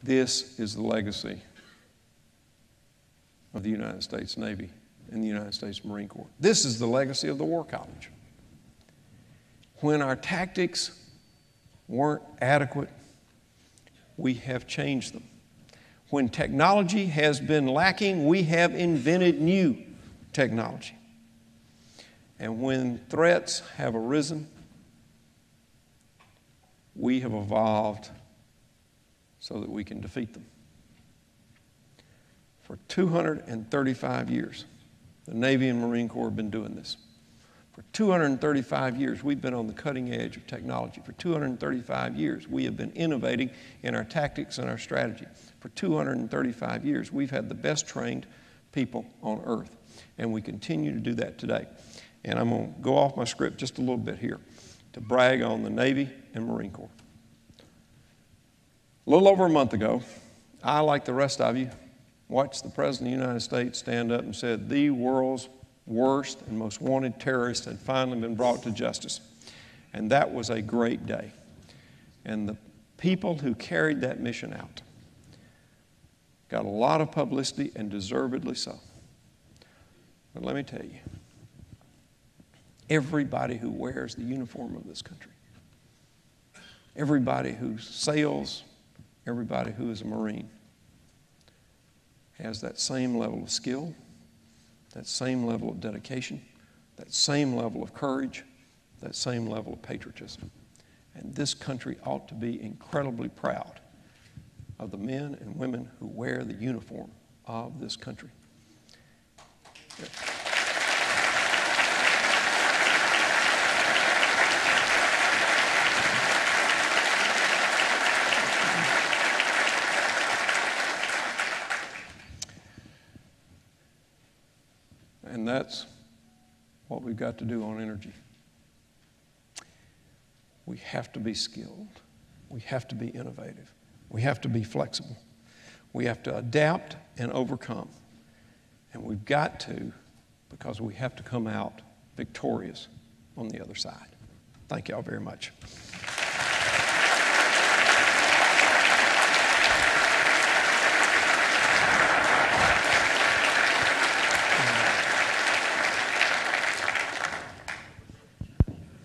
This is the legacy of the United States Navy and the United States Marine Corps. This is the legacy of the War College. When our tactics weren't adequate, we have changed them. When technology has been lacking, we have invented new technology. And when threats have arisen, we have evolved so that we can defeat them. For 235 years, the Navy and Marine Corps have been doing this. For 235 years, we've been on the cutting edge of technology. For 235 years, we have been innovating in our tactics and our strategy. For 235 years, we've had the best trained people on earth, and we continue to do that today. And I'm going to go off my script just a little bit here to brag on the Navy and Marine Corps. A little over a month ago, I, like the rest of you, watched the President of the United States stand up and said the world's worst and most wanted terrorist had finally been brought to justice. And that was a great day. And the people who carried that mission out got a lot of publicity, and deservedly so. But let me tell you, everybody who wears the uniform of this country, everybody who sails, everybody who is a Marine, has that same level of skill, that same level of dedication, that same level of courage, that same level of patriotism. And this country ought to be incredibly proud of the men and women who wear the uniform of this country. And that's what we've got to do on energy. We have to be skilled. We have to be innovative. We have to be flexible. We have to adapt and overcome. And we've got to, because we have to come out victorious on the other side. Thank y'all very much.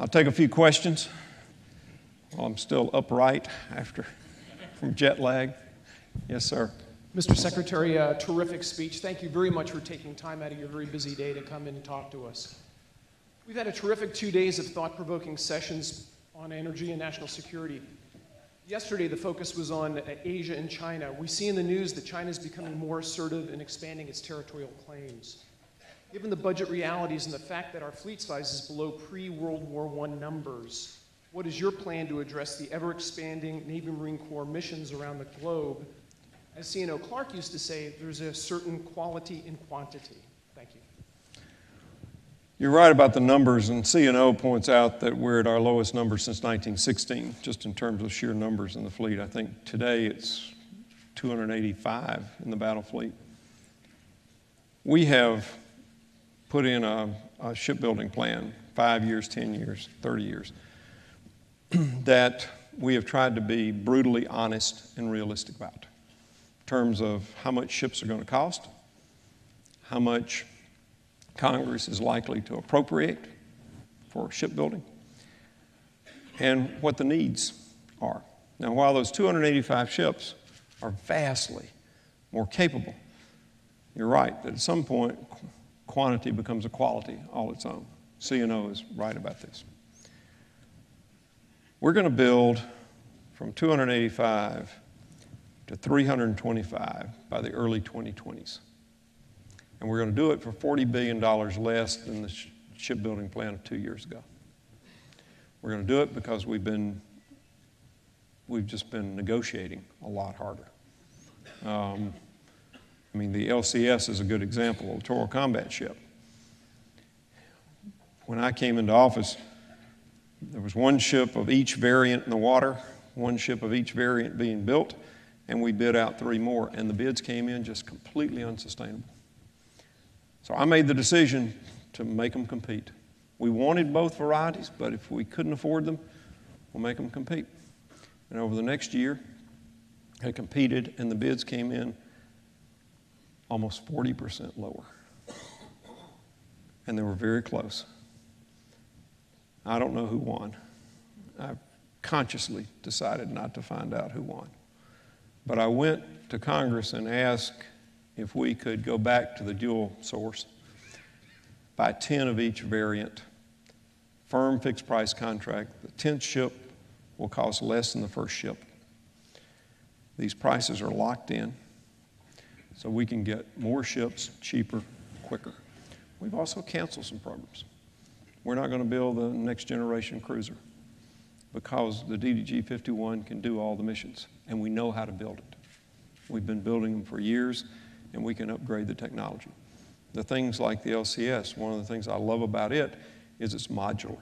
I'll take a few questions while I'm still upright from jet lag. Yes, sir. Mr. Secretary, terrific speech. Thank you very much for taking time out of your very busy day to come in and talk to us. We've had a terrific 2 days of thought-provoking sessions on energy and national security. Yesterday, the focus was on Asia and China. We see in the news that China is becoming more assertive in expanding its territorial claims. Given the budget realities and the fact that our fleet size is below pre-World War I numbers, what is your plan to address the ever-expanding Navy Marine Corps missions around the globe? As C.N.O. Clark used to say, there's a certain quality in quantity. Thank you. You're right about the numbers, and C&O points out that we're at our lowest number since 1916, just in terms of sheer numbers in the fleet. I think today it's 285 in the battle fleet. We have put in a shipbuilding plan, 5 years, 10 years, 30 years, that we have tried to be brutally honest and realistic about, in terms of how much ships are going to cost, how much Congress is likely to appropriate for shipbuilding, and what the needs are. Now, while those 285 ships are vastly more capable, you're right that at some point quantity becomes a quality all its own. C&O is right about this. We're going to build from 285 to 325 by the early 2020s. And we're going to do it for $40 billion less than the shipbuilding plan of 2 years ago. We're going to do it because we've just been negotiating a lot harder. The LCS is a good example, a littoral combat ship. When I came into office, there was one ship of each variant in the water, one ship of each variant being built, and we bid out 3 more, and the bids came in just completely unsustainable. So I made the decision to make them compete. We wanted both varieties, but if we couldn't afford them, we'll make them compete. And over the next year, had competed, and the bids came in almost 40% lower. And they were very close. I don't know who won. I consciously decided not to find out who won. But I went to Congress and asked if we could go back to the dual source, buy 10 of each variant, firm fixed price contract. The 10th ship will cost less than the first ship. These prices are locked in, so we can get more ships cheaper, quicker. We've also canceled some programs. We're not going to build the next generation cruiser because the DDG-51 can do all the missions, and we know how to build it. We've been building them for years, and we can upgrade the technology. The things like the LCS, one of the things I love about it is it's modular.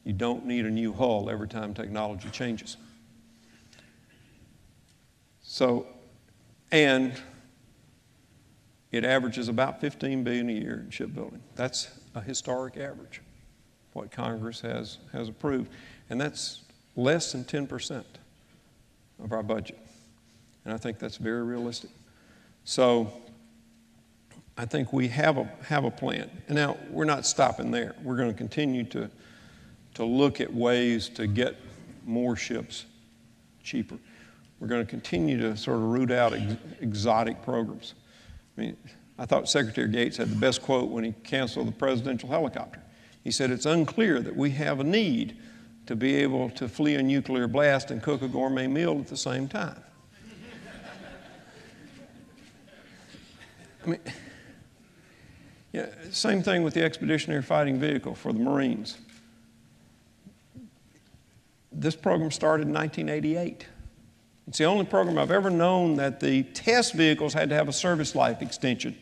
You don't need a new hull every time technology changes. So, and it averages about $15 billion a year in shipbuilding. That's a historic average, what Congress has approved. And that's less than 10% of our budget. And I think that's very realistic. So I think we have a plan. And now, we're not stopping there. We're going to continue to look at ways to get more ships cheaper. We're going to continue to sort of root out exotic programs. I mean, I thought Secretary Gates had the best quote when he canceled the presidential helicopter. He said, "It's unclear that we have a need to be able to flee a nuclear blast and cook a gourmet meal at the same time." I mean, yeah, same thing with the Expeditionary Fighting Vehicle for the Marines. This program started in 1988. It's the only program I've ever known that the test vehicles had to have a service life extension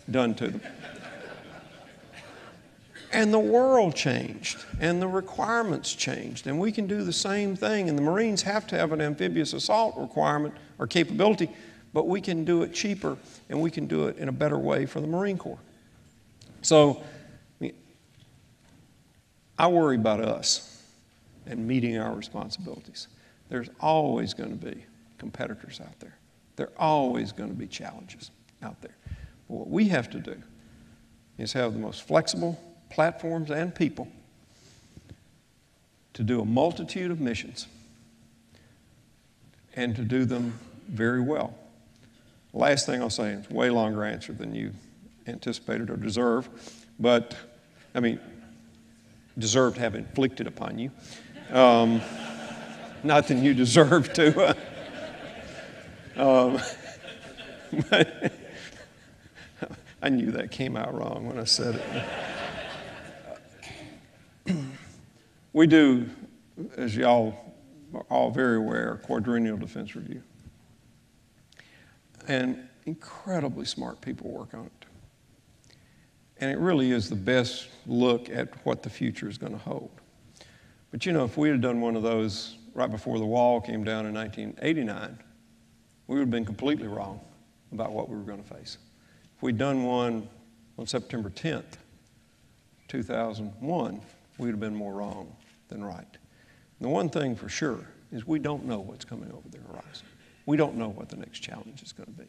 done to them. And the world changed, and the requirements changed, and we can do the same thing. And the Marines have to have an amphibious assault requirement or capability, but we can do it cheaper, and we can do it in a better way for the Marine Corps. So I worry about us and meeting our responsibilities. There's always going to be competitors out there. There are always going to be challenges out there. But what we have to do is have the most flexible platforms and people to do a multitude of missions and to do them very well. Last thing I'll say, it's a way longer answer than you anticipated or deserve, but, I mean, deserved to have inflicted upon you. Not that you deserve to. But I knew that came out wrong when I said it. We do, as y'all are all very aware, a quadrennial defense review. And incredibly smart people work on it. And it really is the best look at what the future is going to hold. But you know, if we had done one of those right before the wall came down in 1989, we would have been completely wrong about what we were going to face. If we'd done one on September 10th, 2001, we would have been more wrong than right. And the one thing for sure is we don't know what's coming over the horizon. We don't know what the next challenge is going to be.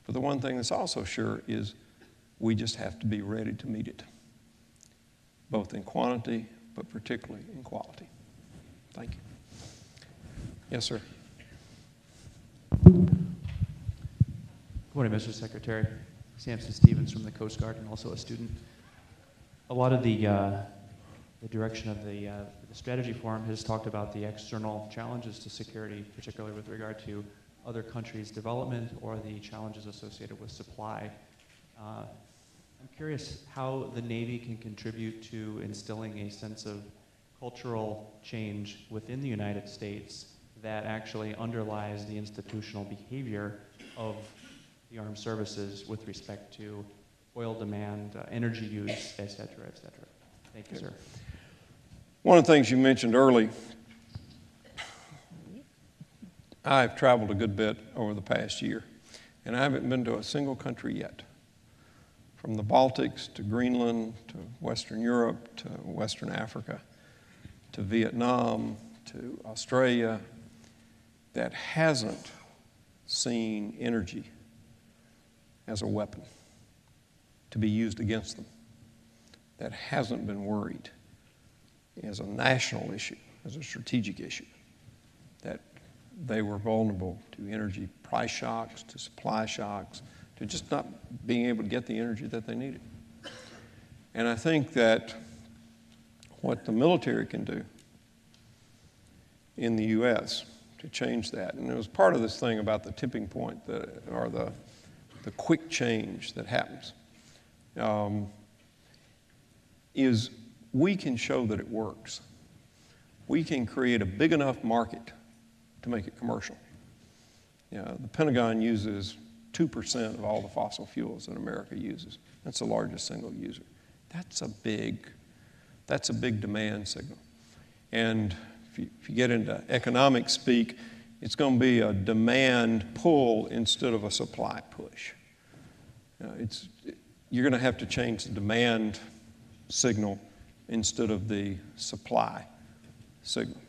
But the one thing that's also sure is we just have to be ready to meet it, both in quantity, but particularly in quality. Thank you. Yes, sir. Good morning, Mr. Secretary. Samson Stevens from the Coast Guard and also a student. A lot of the direction of the strategy forum has talked about the external challenges to security, particularly with regard to other countries' development or the challenges associated with supply. I'm curious how the Navy can contribute to instilling a sense of cultural change within the United States that actually underlies the institutional behavior of the armed services with respect to oil demand, energy use, et cetera, et cetera. Thank you, sir. One of the things you mentioned early, I've traveled a good bit over the past year, and I haven't been to a single country yet. From the Baltics to Greenland to Western Europe to Western Africa to Vietnam to Australia, that that hasn't seen energy as a weapon to be used against them, that hasn't been worried as a national issue, as a strategic issue, that they were vulnerable to energy price shocks, to supply shocks, to just not being able to get the energy that they needed. And I think that what the military can do in the U.S. to change that, and it was part of this thing about the tipping point, or the quick change that happens, is we can show that it works. We can create a big enough market to make it commercial. The Pentagon uses 2% of all the fossil fuels that America uses. That's the largest single user. That's a big demand signal. And if you get into economic speak, it's going to be a demand pull instead of a supply push. You're going to have to change the demand signal instead of the supply signal.